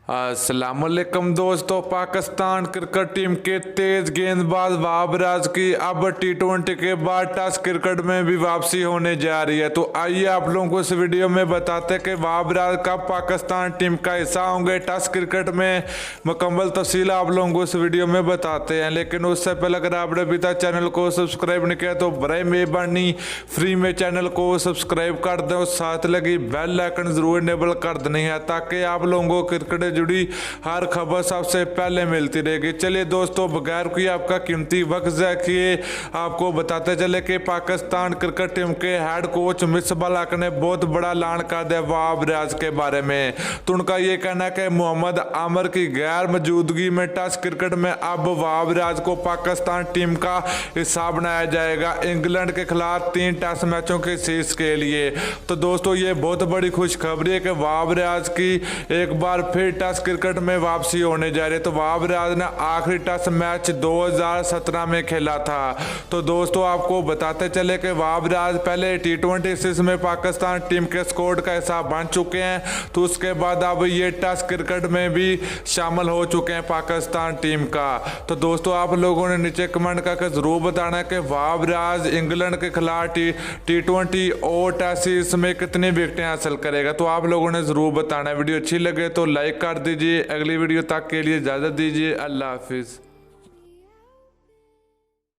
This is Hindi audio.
अस्सलामुअलैकुम दोस्तों, पाकिस्तान क्रिकेट टीम के तेज गेंदबाज वहाब रियाज की अब T20 के बाद टेस्ट क्रिकेट में भी वापसी होने जा रही है। तो आइए आप लोगों को इस वीडियो में बताते हैं कि वहाब रियाज कब पाकिस्तान टीम का हिस्सा होंगे टेस्ट क्रिकेट में। मुकम्मल तफसील आप लोगों को इस वीडियो में बताते हैं, लेकिन उससे पहले अगर आपने अभी तक चैनल को सब्सक्राइब नहीं किया तो बड़े मेहरबानी फ्री में चैनल को सब्सक्राइब कर दें और साथ लगी बेल आइकन जरूर इनेबल कर देनी है ताकि आप लोगों को क्रिकेट जुड़ी हर खबर सबसे पहले मिलती रहेगी। चलिए दोस्तों, बगैर कोई आपका कीमती वक्त ज़ाया किए आपको बताते चले कि पाकिस्तान क्रिकेट टीम के हेड कोच मिसबाह हक ने बहुत बड़ा ऐलान कर दिया वहाब रियाज के बारे में। तो उनका ये कहना है कि मोहम्मद आमिर की गैर मौजूदगी में टेस्ट क्रिकेट में अब वहाब रियाज को पाकिस्तान टीम का हिस्सा बनाया जाएगा इंग्लैंड के खिलाफ 3 टेस्ट मैचों के सीरीज के लिए। तो दोस्तों, ये बहुत बड़ी खुशखबरी है कि वहाब रियाज की एक बार फिर टेस्ट क्रिकेट में वापसी होने जा रही है। तो वहाब रियाज ने आखिरी टेस्ट मैच 2017 में खेला था। तो दोस्तों, आपको बताते चले कि वहाब रियाज पहले T20 सीरीज में पाकिस्तान टीम के स्क्वाड का हिस्सा बन चुके हैं, तो उसके बाद अब ये टेस्ट क्रिकेट में भी शामिल हो चुके हैं पाकिस्तान टीम का। तो दोस्तों, आप लोगों ने नीचे कमेंट करके जरूर बताना है कि वहाब रियाज इंग्लैंड के खिलाफ T20 और टेस्ट सीरीज में कितनी विकेटें हासिल करेगा। तो आप लोगों ने जरूर बताना है। वीडियो अच्छी लगे तो लाइक कर दीजिए। अगली वीडियो तक के लिए इजाज़त दीजिए। अल्लाह हाफिज़।